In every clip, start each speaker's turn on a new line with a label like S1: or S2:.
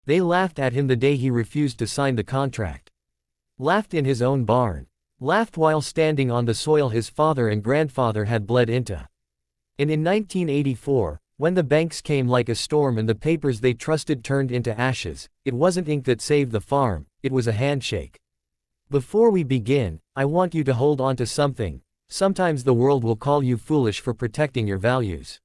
S1: They laughed at him the day he refused to sign the contract. Laughed in his own barn. Laughed while standing on the soil his father and grandfather had bled into. And in 1984, when the banks came like a storm and the papers they trusted turned into ashes, it wasn't ink that saved the farm, it was a handshake. Before we begin, I want you to hold on to something. Sometimes the world will call you foolish for protecting your values.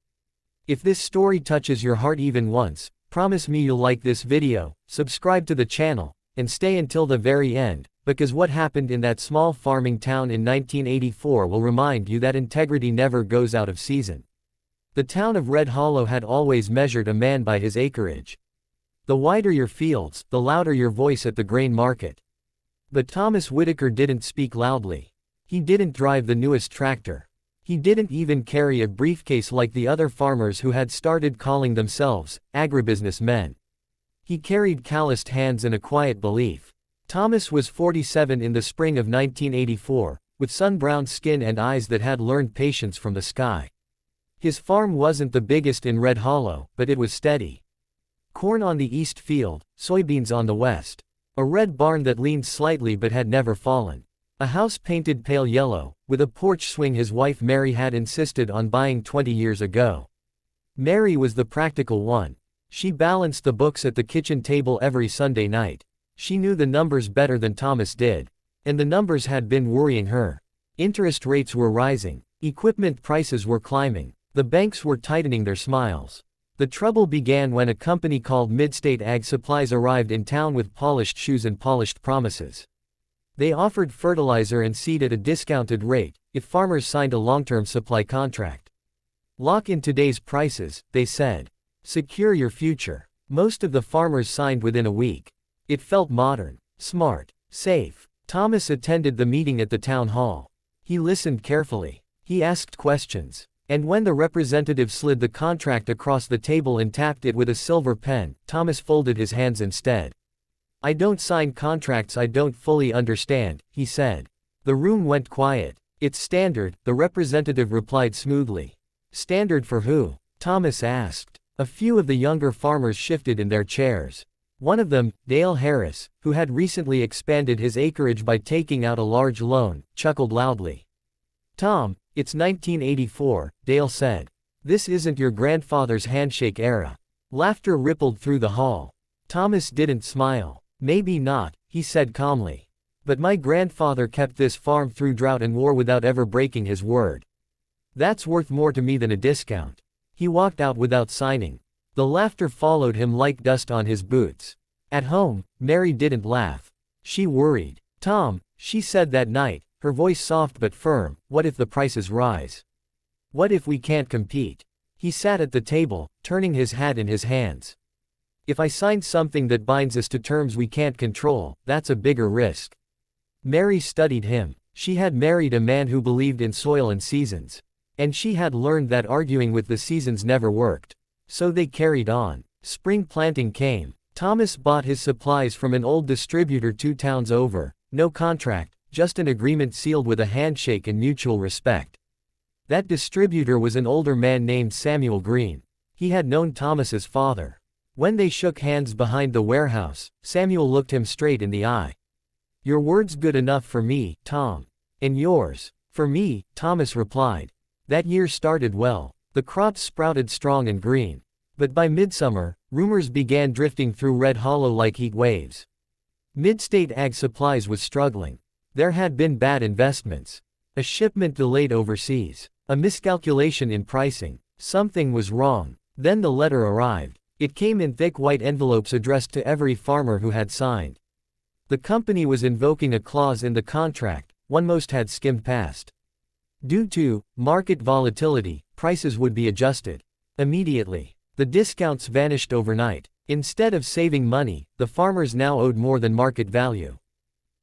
S1: If this story touches your heart even once, promise me you'll like this video, subscribe to the channel, and stay until the very end, because what happened in that small farming town in 1984 will remind you that integrity never goes out of season. The town of Red Hollow had always measured a man by his acreage. The wider your fields, the louder your voice at the grain market. But Thomas Whitaker didn't speak loudly. He didn't drive the newest tractor. He didn't even carry a briefcase like the other farmers who had started calling themselves agribusiness men. He carried calloused hands and a quiet belief. Thomas was 47 in the spring of 1984, with sun-browned skin and eyes that had learned patience from the sky. His farm wasn't the biggest in Red Hollow, but it was steady. Corn on the east field, soybeans on the west. A red barn that leaned slightly but had never fallen. A house painted pale yellow, with a porch swing his wife Mary had insisted on buying 20 years ago. Mary was the practical one. She balanced the books at the kitchen table every Sunday night. She knew the numbers better than Thomas did. And the numbers had been worrying her. Interest rates were rising. Equipment prices were climbing. The banks were tightening their smiles. The trouble began when a company called Midstate Ag Supplies arrived in town with polished shoes and polished promises. They offered fertilizer and seed at a discounted rate, if farmers signed a long-term supply contract. Lock in today's prices, they said. Secure your future. Most of the farmers signed within a week. It felt modern, smart, safe. Thomas attended the meeting at the town hall. He listened carefully. He asked questions. And when the representative slid the contract across the table and tapped it with a silver pen, Thomas folded his hands instead. I don't sign contracts I don't fully understand, he said. The room went quiet. It's standard, the representative replied smoothly. Standard for who? Thomas asked. A few of the younger farmers shifted in their chairs. One of them, Dale Harris, who had recently expanded his acreage by taking out a large loan, chuckled loudly. Tom, it's 1984, Dale said. This isn't your grandfather's handshake era. Laughter rippled through the hall. Thomas didn't smile. Maybe not, he said calmly. But my grandfather kept this farm through drought and war without ever breaking his word. That's worth more to me than a discount. He walked out without signing. The laughter followed him like dust on his boots. At home, Mary didn't laugh. She worried. Tom, she said that night, her voice soft but firm, what if the prices rise? What if we can't compete? He sat at the table, turning his hat in his hands. If I sign something that binds us to terms we can't control, that's a bigger risk. Mary studied him. She had married a man who believed in soil and seasons. And she had learned that arguing with the seasons never worked. So they carried on. Spring planting came. Thomas bought his supplies from an old distributor 2 towns over. No contract, just an agreement sealed with a handshake and mutual respect. That distributor was an older man named Samuel Green. He had known Thomas's father. When they shook hands behind the warehouse, Samuel looked him straight in the eye. Your word's good enough for me, Tom. And yours? For me, Thomas replied. That year started well. The crops sprouted strong and green. But by midsummer, rumors began drifting through Red Hollow like heat waves. Midstate Ag Supplies was struggling. There had been bad investments. A shipment delayed overseas. A miscalculation in pricing. Something was wrong. Then the letter arrived. It came in thick white envelopes addressed to every farmer who had signed. The company was invoking a clause in the contract, one most had skimmed past. Due to market volatility, prices would be adjusted. Immediately. The discounts vanished overnight. Instead of saving money, the farmers now owed more than market value.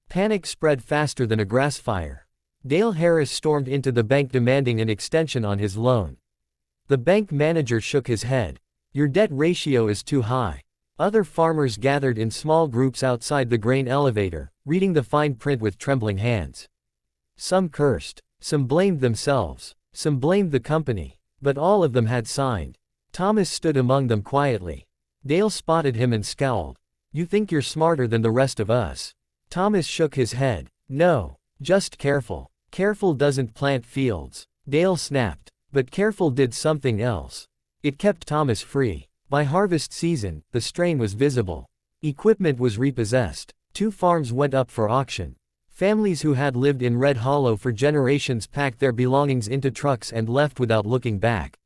S1: Panic spread faster than a grass fire. Dale Harris stormed into the bank demanding an extension on his loan. The bank manager shook his head. Your debt ratio is too high. Other farmers gathered in small groups outside the grain elevator, reading the fine print with trembling hands. Some cursed. Some blamed themselves. Some blamed the company. But all of them had signed. Thomas stood among them quietly. Dale spotted him and scowled. You think you're smarter than the rest of us. Thomas shook his head. No. Just careful. Careful doesn't plant fields. Dale snapped. But careful did something else. It kept Thomas free. By harvest season, the strain was visible. Equipment was repossessed. 2 farms went up for auction. Families who had lived in Red Hollow for generations packed their belongings into trucks and left without looking back.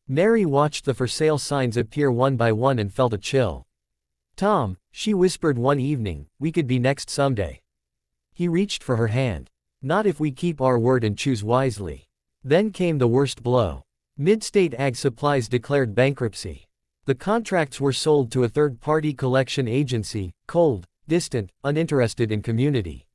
S1: Mary watched the for sale signs appear one by one and felt a chill. Tom, she whispered one evening, we could be next someday. He reached for her hand. Not if we keep our word and choose wisely. Then came the worst blow. Midstate Ag Supplies declared bankruptcy. The contracts were sold to a third-party collection agency, cold, distant, uninterested in community.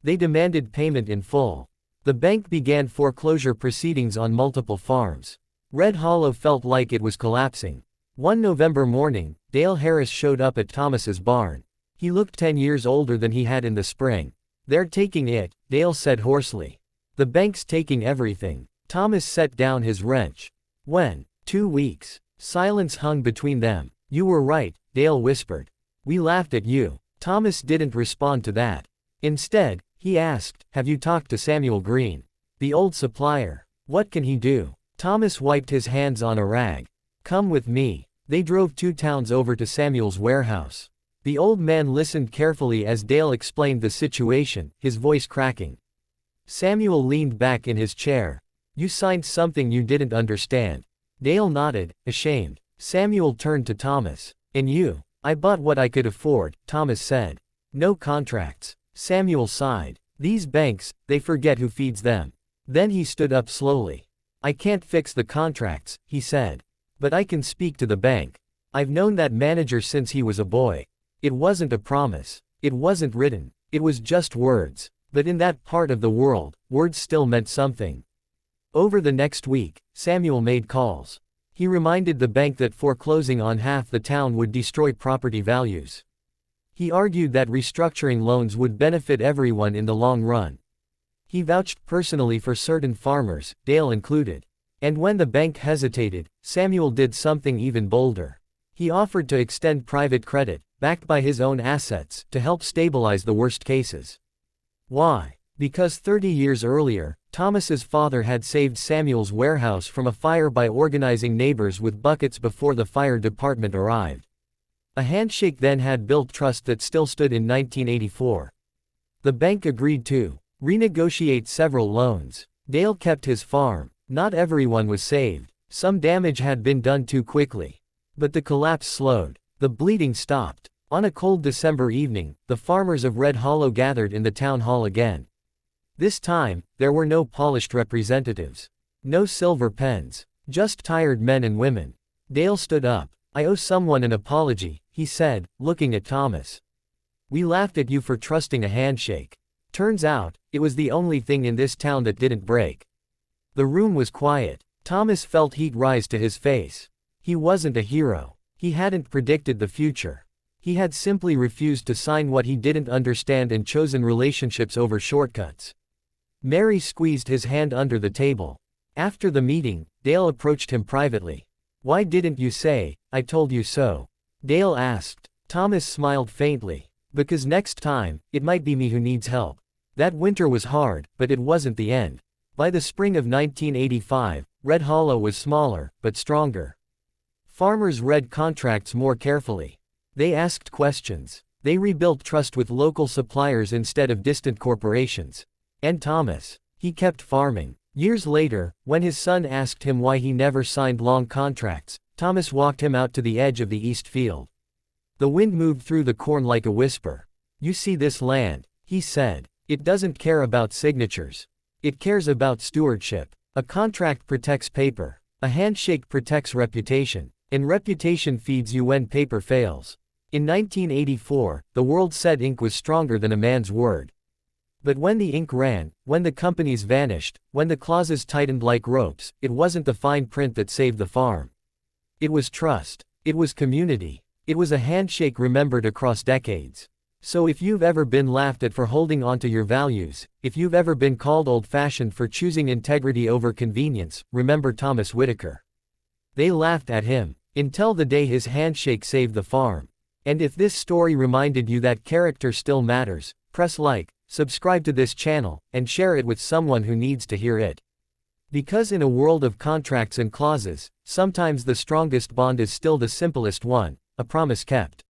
S1: They demanded payment in full. The bank began foreclosure proceedings on multiple farms. Red Hollow felt like it was collapsing. One November morning, Dale Harris showed up at Thomas's barn. He looked 10 years older than he had in the spring. They're taking it, Dale said hoarsely. The bank's taking everything. Thomas set down his wrench. When? 2 weeks. Silence hung between them. You were right, Dale whispered. We laughed at you. Thomas didn't respond to that. Instead, he asked, have you talked to Samuel Green? The old supplier. What can he do? Thomas wiped his hands on a rag. Come with me. They drove 2 towns over to Samuel's warehouse. The old man listened carefully as Dale explained the situation, his voice cracking. Samuel leaned back in his chair. You signed something you didn't understand. Dale nodded, ashamed. Samuel turned to Thomas. And you? I bought what I could afford, Thomas said. No contracts. Samuel sighed. These banks, they forget who feeds them. Then he stood up slowly. I can't fix the contracts, he said. But I can speak to the bank. I've known that manager since he was a boy. It wasn't a promise. It wasn't written. It was just words. But in that part of the world, words still meant something. Over the next week, Samuel made calls. He reminded the bank that foreclosing on half the town would destroy property values. He argued that restructuring loans would benefit everyone in the long run. He vouched personally for certain farmers, Dale included. And when the bank hesitated, Samuel did something even bolder. He offered to extend private credit, backed by his own assets, to help stabilize the worst cases. Why? Because 30 years earlier, Thomas's father had saved Samuel's warehouse from a fire by organizing neighbors with buckets before the fire department arrived. A handshake then had built trust that still stood in 1984. The bank agreed to renegotiate several loans. Dale kept his farm. Not everyone was saved. Some damage had been done too quickly. But the collapse slowed. The bleeding stopped. On a cold December evening, the farmers of Red Hollow gathered in the town hall again. This time, there were no polished representatives. No silver pens. Just tired men and women. Dale stood up. I owe someone an apology, he said, looking at Thomas. We laughed at you for trusting a handshake. Turns out, it was the only thing in this town that didn't break. The room was quiet. Thomas felt heat rise to his face. He wasn't a hero. He hadn't predicted the future. He had simply refused to sign what he didn't understand and chosen relationships over shortcuts. Mary squeezed his hand under the table. After the meeting, Dale approached him privately. Why didn't you say, I told you so? Dale asked. Thomas smiled faintly. Because next time, it might be me who needs help. That winter was hard, but it wasn't the end. By the spring of 1985, Red Hollow was smaller, but stronger. Farmers read contracts more carefully. They asked questions. They rebuilt trust with local suppliers instead of distant corporations. And Thomas. He kept farming. Years later, when his son asked him why he never signed long contracts, Thomas walked him out to the edge of the east field. The wind moved through the corn like a whisper. You see this land, he said. It doesn't care about signatures. It cares about stewardship. A contract protects paper. A handshake protects reputation. And reputation feeds you when paper fails. In 1984, the world said ink was stronger than a man's word. But when the ink ran, when the companies vanished, when the clauses tightened like ropes, it wasn't the fine print that saved the farm. It was trust. It was community. It was a handshake remembered across decades. So if you've ever been laughed at for holding onto your values, if you've ever been called old-fashioned for choosing integrity over convenience, remember Thomas Whitaker. They laughed at him, until the day his handshake saved the farm. And if this story reminded you that character still matters, press like, subscribe to this channel, and share it with someone who needs to hear it. Because in a world of contracts and clauses, sometimes the strongest bond is still the simplest one, a promise kept.